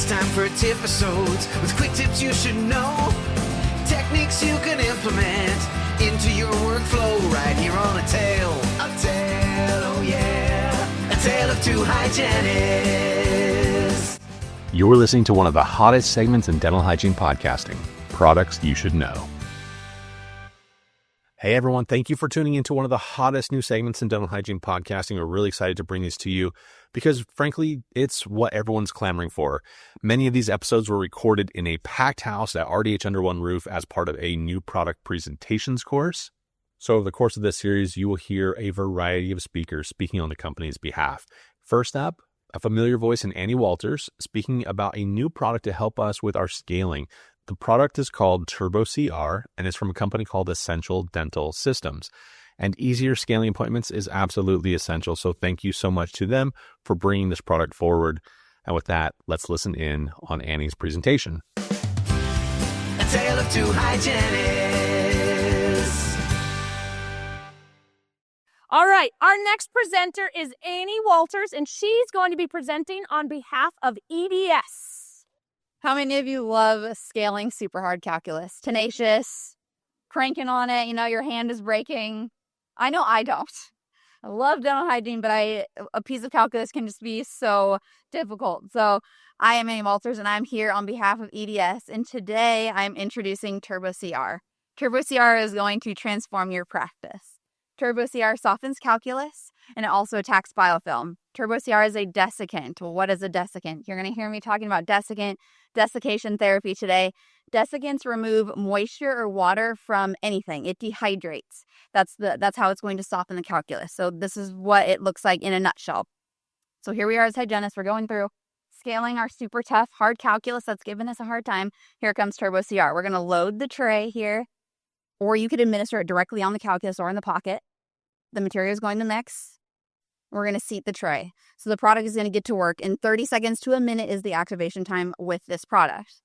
It's time for tip-episodes with quick tips you should know. Techniques you can implement into your workflow right here on A Tale, oh yeah, A Tale of Two Hygienists. You're listening to one of the hottest segments in dental hygiene podcasting, Products You Should Know. Hey everyone, thank you for tuning into one of the hottest new segments in dental hygiene podcasting. We're really excited to bring these to you because frankly, it's what everyone's clamoring for. Many of these episodes were recorded in a packed house at RDH Under One Roof as part of a new product presentations course. So over the course of this series, you will hear a variety of speakers speaking on the company's behalf. First up, a familiar voice in Annie Walters speaking about a new product to help us with our scaling. The product is called Turbo CR and is from a company called Essential Dental Systems. And easier scaling appointments is absolutely essential. So thank you so much to them for bringing this product forward. And with that, let's listen in on Annie's presentation. A Tale of Two Hygienists. All right, our next presenter is Annie Walters, and she's going to be presenting on behalf of EDS. How many of you love scaling super hard calculus? Tenacious, cranking on it, your hand is breaking. I know I don't. I love dental hygiene, but a piece of calculus can just be so difficult. So I am Annie Walters, and I'm here on behalf of EDS, and today I'm introducing Turbo CR. Turbo CR is going to transform your practice. Turbo CR softens calculus, and it also attacks biofilm. Turbo CR is a desiccant. Well, what is a desiccant? You're going to hear me talking about desiccation therapy today. Desiccants remove moisture or water from anything. It dehydrates. That's how it's going to soften the calculus. So this is what it looks like in a nutshell. So here we are as hygienists. We're going through scaling our super tough, hard calculus that's given us a hard time. Here comes Turbo CR. We're going to load the tray here, or you could administer it directly on the calculus or in the pocket. The material is going to mix. We're going to seat the tray. So the product is going to get to work in 30 seconds to a minute is the activation time with this product.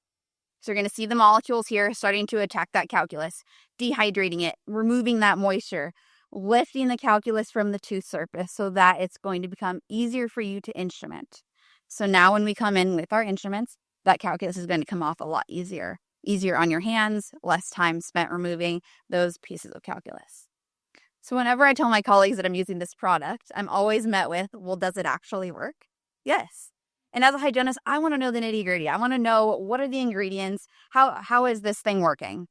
So you're going to see the molecules here starting to attack that calculus, dehydrating it, removing that moisture, lifting the calculus from the tooth surface so that it's going to become easier for you to instrument. So now when we come in with our instruments, that calculus is going to come off a lot easier. Easier on your hands, less time spent removing those pieces of calculus. So whenever I tell my colleagues that I'm using this product, I'm always met with, well, does it actually work? Yes. And as a hygienist, I want to know the nitty-gritty. I want to know what are the ingredients? How is this thing working?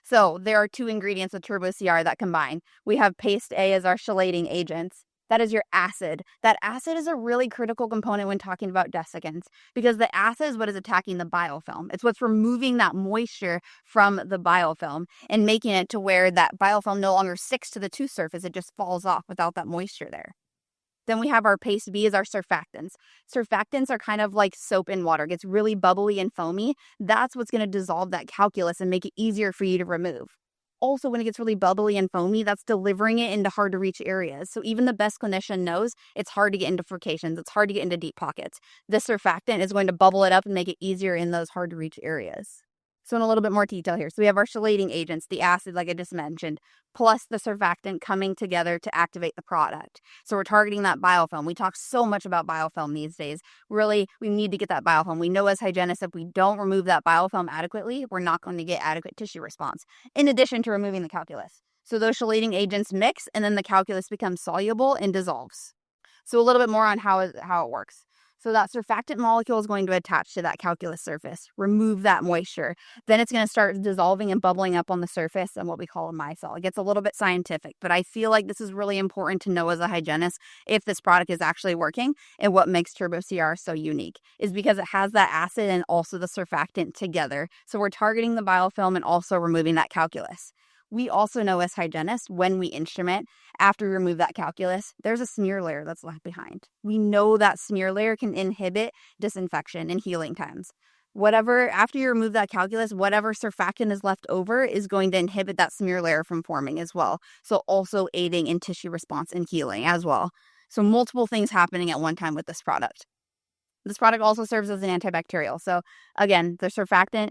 So there are two ingredients with Turbo CR that combine. We have Paste A as our chelating agents. That is your acid. That acid is a really critical component when talking about desiccants because the acid is what is attacking the biofilm. It's what's removing that moisture from the biofilm and making it to where that biofilm no longer sticks to the tooth surface. It just falls off without that moisture there. Then we have our Paste B as our surfactants. Surfactants are kind of like soap in water. It gets really bubbly and foamy. That's what's going to dissolve that calculus and make it easier for you to remove. Also, when it gets really bubbly and foamy, that's delivering it into hard to reach areas. So even the best clinician knows it's hard to get into furcations. It's hard to get into deep pockets. This surfactant is going to bubble it up and make it easier in those hard to reach areas. So in a little bit more detail here. So we have our chelating agents, the acid, like I just mentioned, plus the surfactant coming together to activate the product. So we're targeting that biofilm. We talk so much about biofilm these days. Really, we need to get that biofilm. We know as hygienists, if we don't remove that biofilm adequately, we're not going to get adequate tissue response, in addition to removing the calculus. So those chelating agents mix, and then the calculus becomes soluble and dissolves. So a little bit more on how it works. So that surfactant molecule is going to attach to that calculus surface, remove that moisture. Then it's going to start dissolving and bubbling up on the surface and what we call a micelle. It gets a little bit scientific, but I feel like this is really important to know as a hygienist if this product is actually working. And what makes Turbo CR so unique is because it has that acid and also the surfactant together. So we're targeting the biofilm and also removing that calculus. We also know as hygienists, when we instrument, after we remove that calculus, there's a smear layer that's left behind. We know that smear layer can inhibit disinfection and healing times. After you remove that calculus, whatever surfactant is left over is going to inhibit that smear layer from forming as well. So also aiding in tissue response and healing as well. So multiple things happening at one time with this product. This product also serves as an antibacterial. So again, the surfactant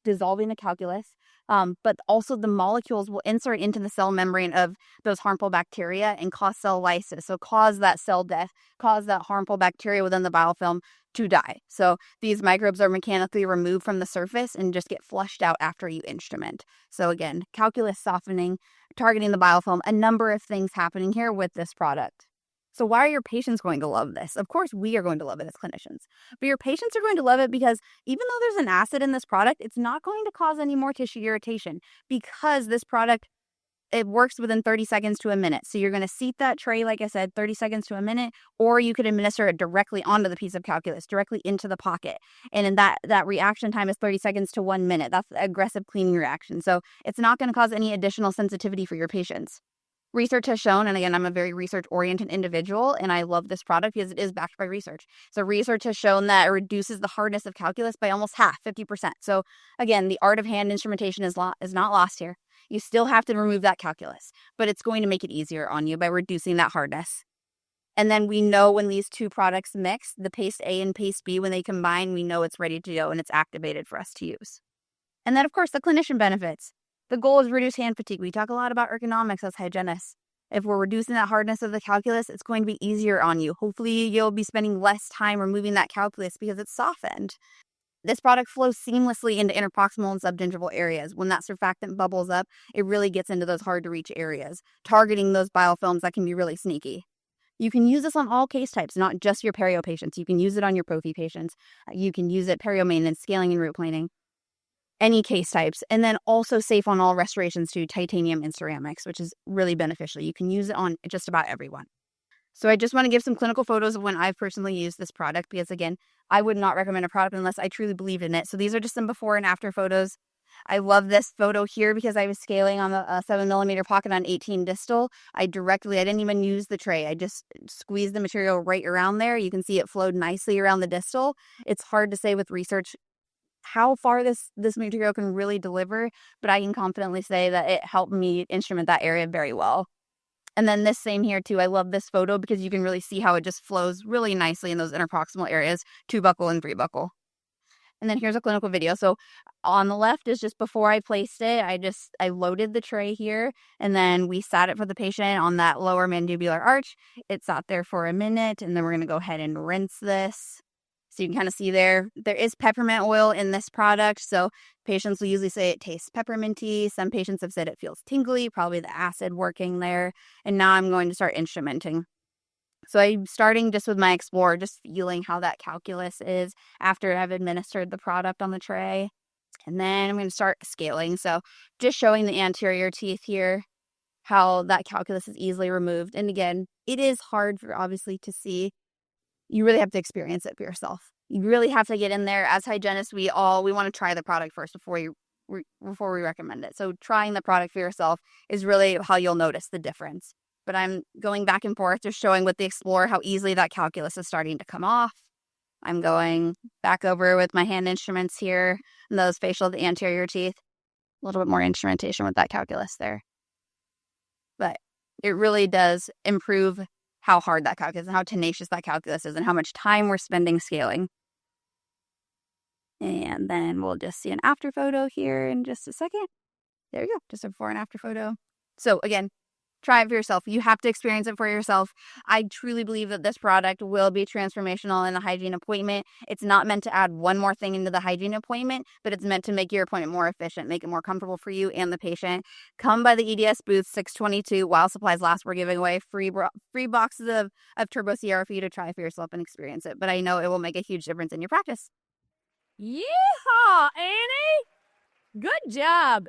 dissolving the calculus, but also the molecules will insert into the cell membrane of those harmful bacteria and cause cell lysis. So cause that cell death, cause that harmful bacteria within the biofilm to die. So these microbes are mechanically removed from the surface and just get flushed out after you instrument. So again, calculus softening, targeting the biofilm, a number of things happening here with this product. So why are your patients going to love this? Of course, we are going to love it as clinicians, but your patients are going to love it because even though there's an acid in this product, it's not going to cause any more tissue irritation because this product, it works within 30 seconds to a minute. So you're going to seat that tray, like I said, 30 seconds to a minute, or you could administer it directly onto the piece of calculus, directly into the pocket. And in that reaction time is 30 seconds to 1 minute. That's the aggressive cleaning reaction. So it's not going to cause any additional sensitivity for your patients. Research has shown, and again, I'm a very research-oriented individual, and I love this product because it is backed by research. So research has shown that it reduces the hardness of calculus by almost half, 50%. So again, the art of hand instrumentation is not lost here. You still have to remove that calculus, but it's going to make it easier on you by reducing that hardness. And then we know when these two products mix, the paste A and paste B, when they combine, we know it's ready to go and it's activated for us to use. And then, of course, the clinician benefits. The goal is reduce hand fatigue. We talk a lot about ergonomics as hygienists. If we're reducing that hardness of the calculus, it's going to be easier on you. Hopefully, you'll be spending less time removing that calculus because it's softened. This product flows seamlessly into interproximal and subgingival areas. When that surfactant bubbles up, it really gets into those hard-to-reach areas, targeting those biofilms that can be really sneaky. You can use this on all case types, not just your perio patients. You can use it on your prophy patients. You can use it perio maintenance, scaling, and root planing. Any case types, and then also safe on all restorations to titanium and ceramics, which is really beneficial. You can use it on just about everyone. So I just want to give some clinical photos of when I've personally used this product because, again, I would not recommend a product unless I truly believed in it. So these are just some before and after photos. I love this photo here because I was scaling on a 7mm pocket on 18 distal. I didn't even use the tray. I just squeezed the material right around there. You can see it flowed nicely around the distal. It's hard to say with research how far this material can really deliver, but I can confidently say that it helped me instrument that area very well. And then this same here too, I love this photo because you can really see how it just flows really nicely in those interproximal areas, 2-buccal and 3-buccal. And then here's a clinical video. So on the left is just before I placed it, I loaded the tray here, and then we sat it for the patient on that lower mandibular arch. It sat there for a minute, and then we're gonna go ahead and rinse this. So you can kind of see there is peppermint oil in this product. So patients will usually say it tastes pepperminty. Some patients have said it feels tingly, probably the acid working there. And now I'm going to start instrumenting. So I'm starting just with my Explorer, just feeling how that calculus is after I've administered the product on the tray. And then I'm going to start scaling. So just showing the anterior teeth here, how that calculus is easily removed. And again, it is hard obviously to see. You really have to experience it for yourself. You really have to get in there. As hygienists, we want to try the product first before we recommend it. So trying the product for yourself is really how you'll notice the difference. But I'm going back and forth, just showing with the Explorer how easily that calculus is starting to come off. I'm going back over with my hand instruments here, and those facial, the anterior teeth. A little bit more instrumentation with that calculus there. But it really does improve how hard that calculus and how tenacious that calculus is and how much time we're spending scaling. And then we'll just see an after photo here in just a second. There you go, just a before and after photo. So again, try it for yourself. You have to experience it for yourself. I truly believe that this product will be transformational in the hygiene appointment. It's not meant to add one more thing into the hygiene appointment, but it's meant to make your appointment more efficient, make it more comfortable for you and the patient. Come by the EDS booth 622 while supplies last. We're giving away free boxes of Turbo Sierra for you to try for yourself and experience it. But I know it will make a huge difference in your practice. Yeehaw, Annie! Good job.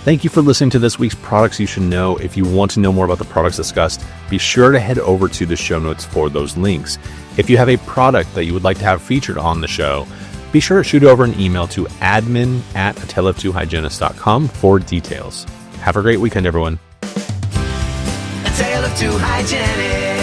Thank you for listening to this week's Products You Should Know. If you want to know more about the products discussed, be sure to head over to the show notes for those links. If you have a product that you would like to have featured on the show, be sure to shoot over an email to admin@ataleoftwohygienists.com for details. Have a great weekend, everyone. A tale of two hygienists.